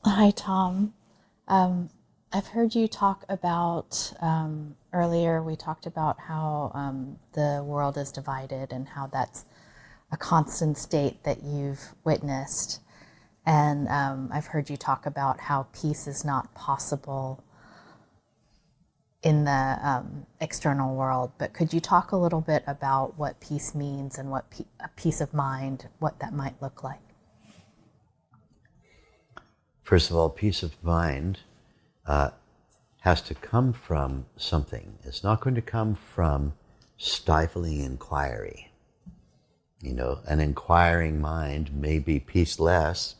Hi, Thom. I've heard you talk about, earlier we talked about how the world is divided and how that's a constant state that you've witnessed. And I've heard you talk about how peace is not possible in the external world. But could you talk a little bit about what peace means and what a peace of mind, what that might look like? First of all, peace of mind has to come from something. It's not going to come from stifling inquiry. An inquiring mind may be peaceless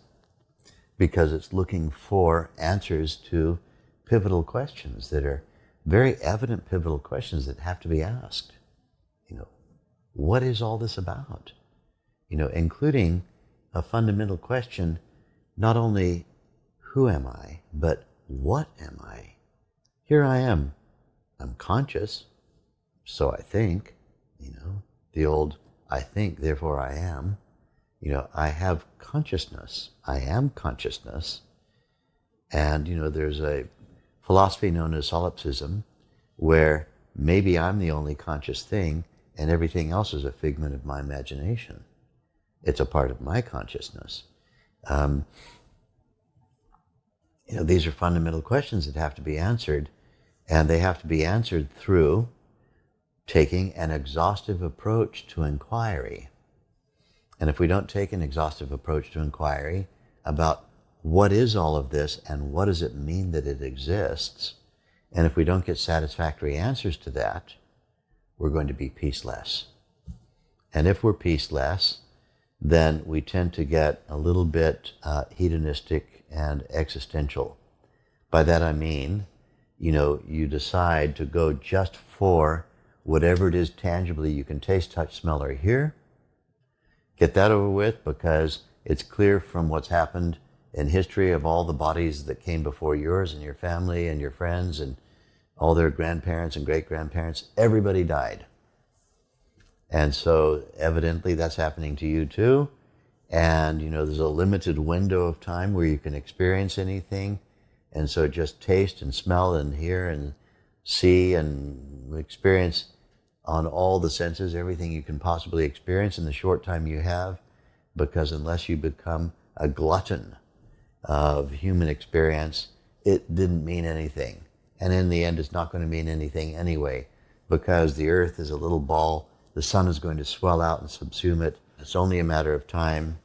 because it's looking for answers to pivotal questions that are very evident pivotal questions that have to be asked. What is all this about? Including a fundamental question, not only who am I, but what am I? Here I am. I'm conscious, so I think, the old I think, therefore I am. I have consciousness. I am consciousness. And, there's a philosophy known as solipsism, where maybe I'm the only conscious thing and everything else is a figment of my imagination. It's a part of my consciousness. These are fundamental questions that have to be answered, and they have to be answered through taking an exhaustive approach to inquiry. And if we don't take an exhaustive approach to inquiry about what is all of this and what does it mean that it exists, and if we don't get satisfactory answers to that, we're going to be peaceless. And if we're peaceless, then we tend to get a little bit hedonistic and existential. By that I mean, you decide to go just for whatever it is tangibly you can taste, touch, smell, or hear. Get that over with, because it's clear from what's happened in history of all the bodies that came before yours and your family and your friends and all their grandparents and great-grandparents, everybody died. And so evidently that's happening to you too. And there's a limited window of time where you can experience anything. And so just taste and smell and hear and see and experience on all the senses, everything you can possibly experience in the short time you have, because unless you become a glutton of human experience, it didn't mean anything. And in the end, it's not going to mean anything anyway, because the earth is a little ball. The sun is going to swell out and subsume it. It's only a matter of time.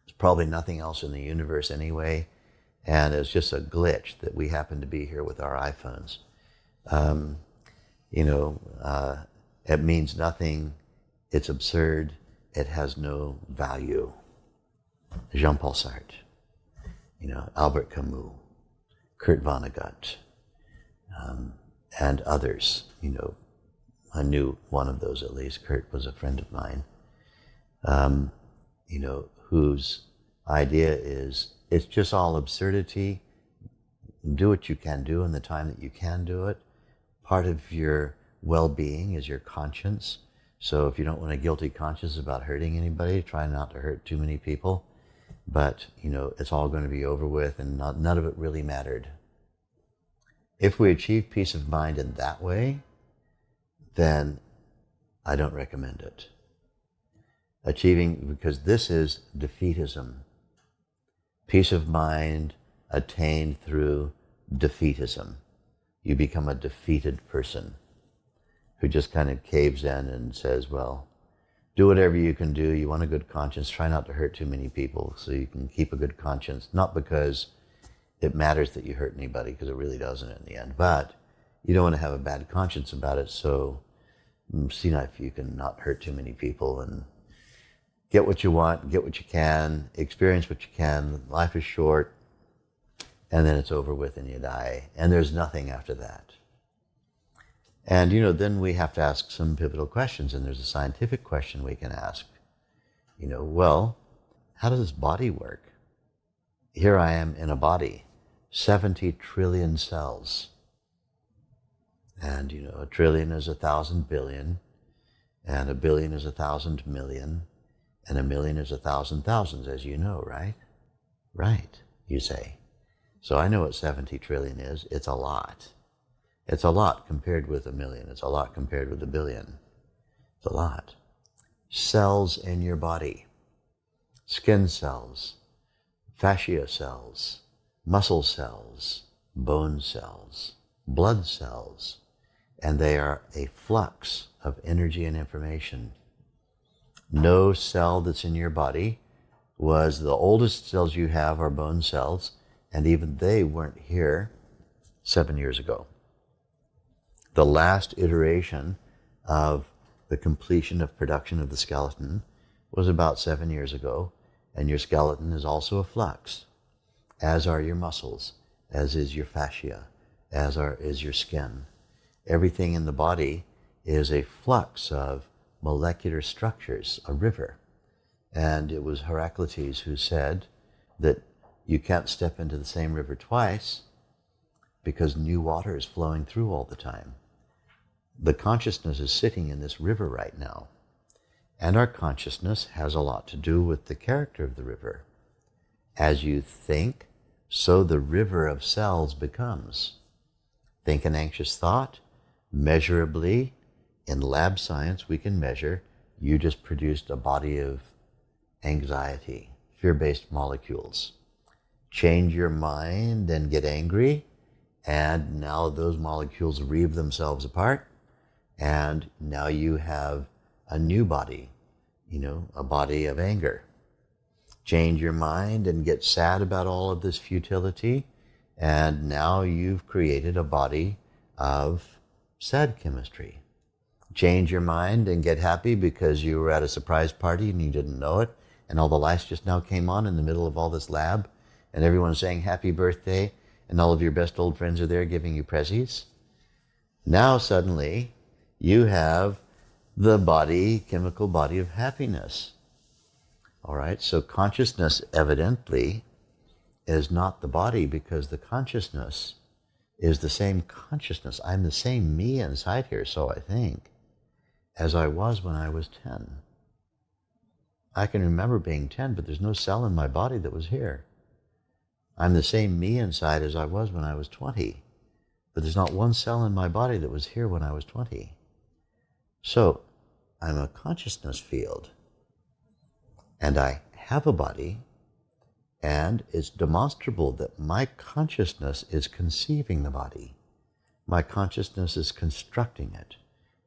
There's probably nothing else in the universe anyway. And it's just a glitch that we happen to be here with our iPhones. It means nothing. It's absurd. It has no value. Jean-Paul Sartre, Albert Camus, Kurt Vonnegut, and others. I knew one of those at least. Kurt was a friend of mine, whose idea is it's just all absurdity. Do what you can do in the time that you can do it. Part of your well-being is your conscience. So if you don't want a guilty conscience about hurting anybody, try not to hurt too many people. But, it's all going to be over with, and none of it really mattered. If we achieve peace of mind in that way, then I don't recommend it. Because this is defeatism. Peace of mind attained through defeatism. You become a defeated person who just kind of caves in and says, well, do whatever you can do. You want a good conscience. Try not to hurt too many people so you can keep a good conscience. Not because it matters that you hurt anybody, because it really doesn't in the end. But you don't want to have a bad conscience about it, so see if you can not hurt too many people and get what you want, get what you can, experience what you can. Life is short, and then it's over with and you die. And there's nothing after that. And, then we have to ask some pivotal questions, and there's a scientific question we can ask. Well, how does this body work? Here I am in a body, 70 trillion cells. And, a trillion is 1,000 billion, and a billion is 1,000 million, and a million is 1,000 thousands, as you know, right? Right. you say. So I know what 70 trillion is. It's a lot. It's a lot compared with 1,000,000. It's a lot compared with 1,000,000,000. It's a lot. Cells in your body. Skin cells, fascia cells, muscle cells, bone cells, blood cells, and they are a flux of energy and information. No cell that's in your body was the oldest cells you have are bone cells, and even they weren't here 7 years ago. The last iteration of the completion of production of the skeleton was about 7 years ago, and your skeleton is also a flux, as are your muscles, as is your fascia, is your skin. Everything in the body is a flux of molecular structures, a river. And it was Heraclitus who said that you can't step into the same river twice because new water is flowing through all the time. The consciousness is sitting in this river right now. And our consciousness has a lot to do with the character of the river. As you think, so the river of cells becomes. Think an anxious thought, measurably, in lab science we can measure, you just produced a body of anxiety, fear-based molecules. Change your mind and get angry, and now those molecules reeve themselves apart, and now you have a new body, a body of anger. Change your mind and get sad about all of this futility, and now you've created a body of sad chemistry. Change your mind and get happy because you were at a surprise party and you didn't know it, and all the lights just now came on in the middle of all this lab, and everyone's saying happy birthday, and all of your best old friends are there giving you prezzies. Now suddenly you have the body, chemical body of happiness. All right, so consciousness evidently is not the body, because the consciousness is the same consciousness. I'm the same me inside here, so I think, as I was when I was 10. I can remember being 10, but there's no cell in my body that was here. I'm the same me inside as I was when I was 20, but there's not one cell in my body that was here when I was 20. So I'm a consciousness field, and I have a body, and it's demonstrable that my consciousness is conceiving the body. My consciousness is constructing it.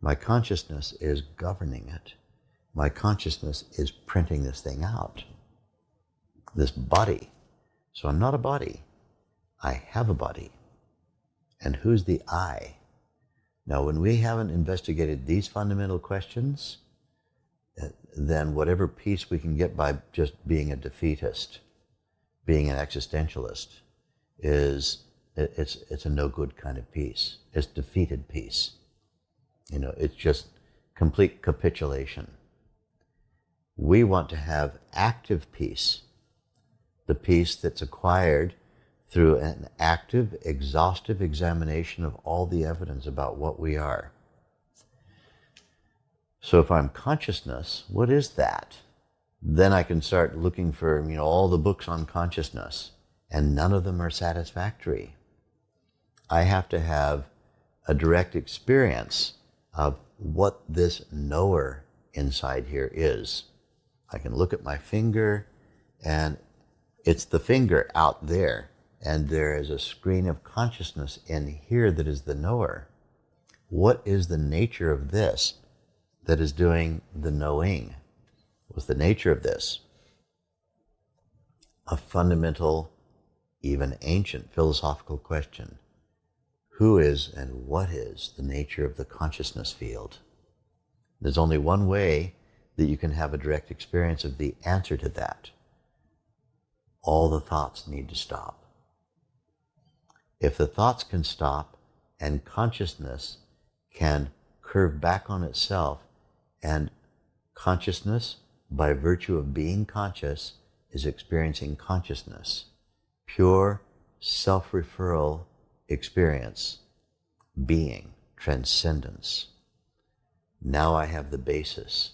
My consciousness is governing it. My consciousness is printing this thing out, this body. So I'm not a body. I have a body. And who's the I? Now, when we haven't investigated these fundamental questions, then whatever peace we can get by just being a defeatist, being an existentialist, it's a no good kind of peace. It's defeated peace. It's just complete capitulation. We want to have active peace, the peace that's acquired through an active, exhaustive examination of all the evidence about what we are. So if I'm consciousness, what is that? Then I can start looking for, all the books on consciousness, and none of them are satisfactory. I have to have a direct experience of what this knower inside here is. I can look at my finger, and it's the finger out there, and there is a screen of consciousness in here that is the knower. What is the nature of this that is doing the knowing? What's the nature of this? A fundamental, even ancient philosophical question. Who is and what is the nature of the consciousness field? There's only one way that you can have a direct experience of the answer to that. All the thoughts need to stop. If the thoughts can stop and consciousness can curve back on itself, and consciousness, by virtue of being conscious, is experiencing consciousness, pure self-referral experience, being, transcendence. Now I have the basis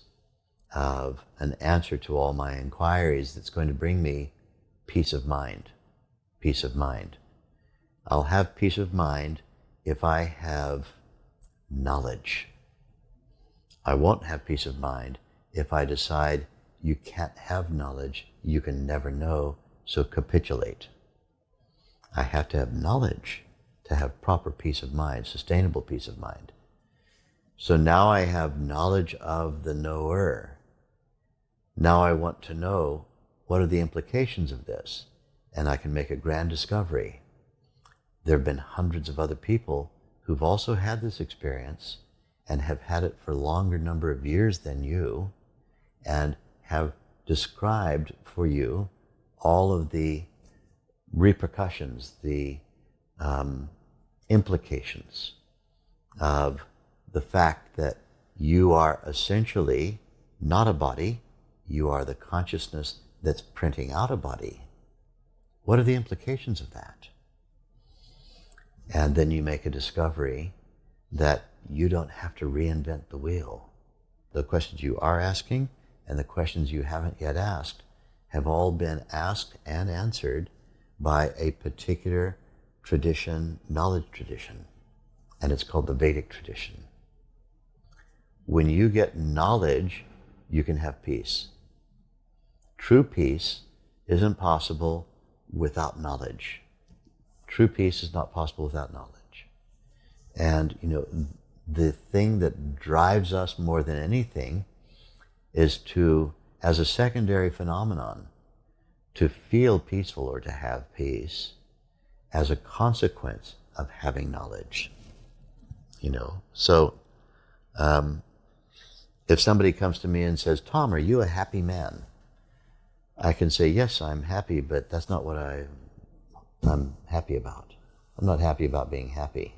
of an answer to all my inquiries that's going to bring me peace of mind. peace of mind. I'll have peace of mind if I have knowledge. I won't have peace of mind if I decide you can't have knowledge, you can never know, so capitulate. I have to have knowledge to have proper peace of mind, sustainable peace of mind. So now I have knowledge of the knower. Now I want to know what are the implications of this, and I can make a grand discovery. There have been hundreds of other people who've also had this experience and have had it for a longer number of years than you, and have described for you all of the repercussions, the implications of the fact that you are essentially not a body, you are the consciousness that's printing out a body. What are the implications of that? And then you make a discovery that you don't have to reinvent the wheel. The questions you are asking and the questions you haven't yet asked have all been asked and answered by a particular tradition, knowledge tradition, and it's called the Vedic tradition. When you get knowledge, you can have peace. True peace isn't possible without knowledge. True peace is not possible without knowledge. And, the thing that drives us more than anything is to, as a secondary phenomenon, to feel peaceful or to have peace as a consequence of having knowledge. So if somebody comes to me and says, "Thom, are you a happy man?" I can say, "Yes, I'm happy, but that's not what I'm happy about. I'm not happy about being happy.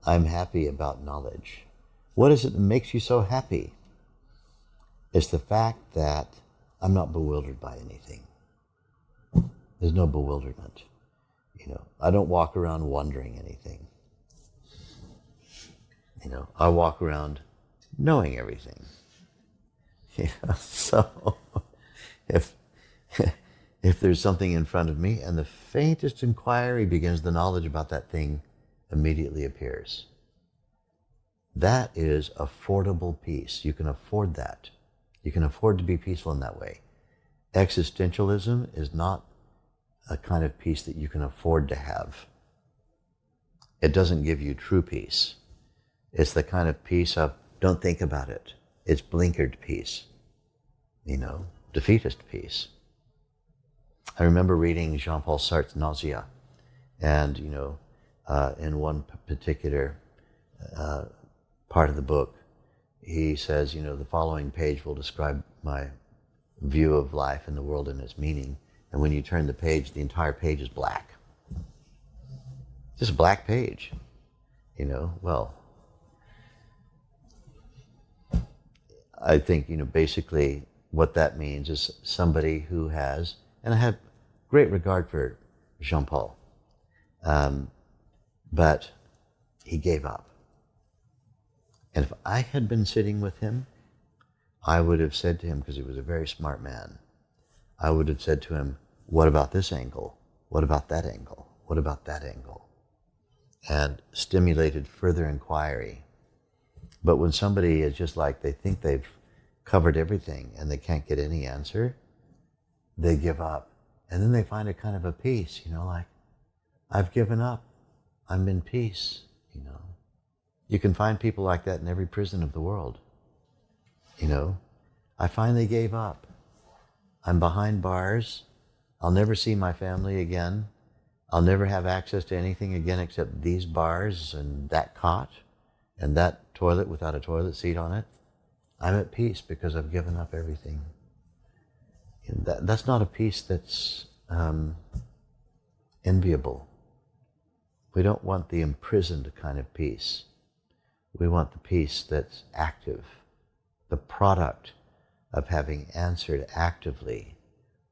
I'm happy about knowledge." What is it that makes you so happy? It's the fact that I'm not bewildered by anything. There's no bewilderment. I don't walk around wondering anything. I walk around knowing everything. So if there's something in front of me and the faintest inquiry begins, the knowledge about that thing immediately appears. That is affordable peace. You can afford that. You can afford to be peaceful in that way. Existentialism is not a kind of peace that you can afford to have. It doesn't give you true peace. It's the kind of peace of, don't think about it. It's blinkered peace. Defeatist peace. I remember reading Jean-Paul Sartre's Nausea, and in one particular part of the book, he says, the following page will describe my view of life and the world and its meaning. And when you turn the page, the entire page is black. Just a black page. Well, I think, basically what that means is somebody who has, and I have great regard for Jean-Paul, but he gave up. And if I had been sitting with him, I would have said to him, because he was a very smart man, I would have said to him, what about this angle? What about that angle? What about that angle? And stimulated further inquiry. But when somebody is just like, they think they've covered everything and they can't get any answer, they give up. And then they find a kind of a peace, like, I've given up. I'm in peace, You can find people like that in every prison of the world. I finally gave up. I'm behind bars. I'll never see my family again. I'll never have access to anything again except these bars and that cot and that toilet without a toilet seat on it. I'm at peace because I've given up everything. And that's not a peace that's enviable. We don't want the imprisoned kind of peace. We want the peace that's active, the product of having answered actively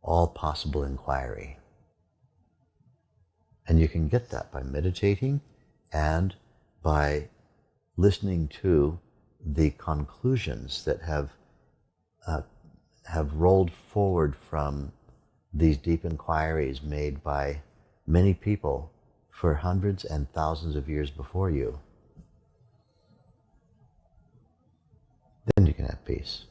all possible inquiry. And you can get that by meditating and by listening to the conclusions that have rolled forward from these deep inquiries made by many people for hundreds and thousands of years before you, then you can have peace.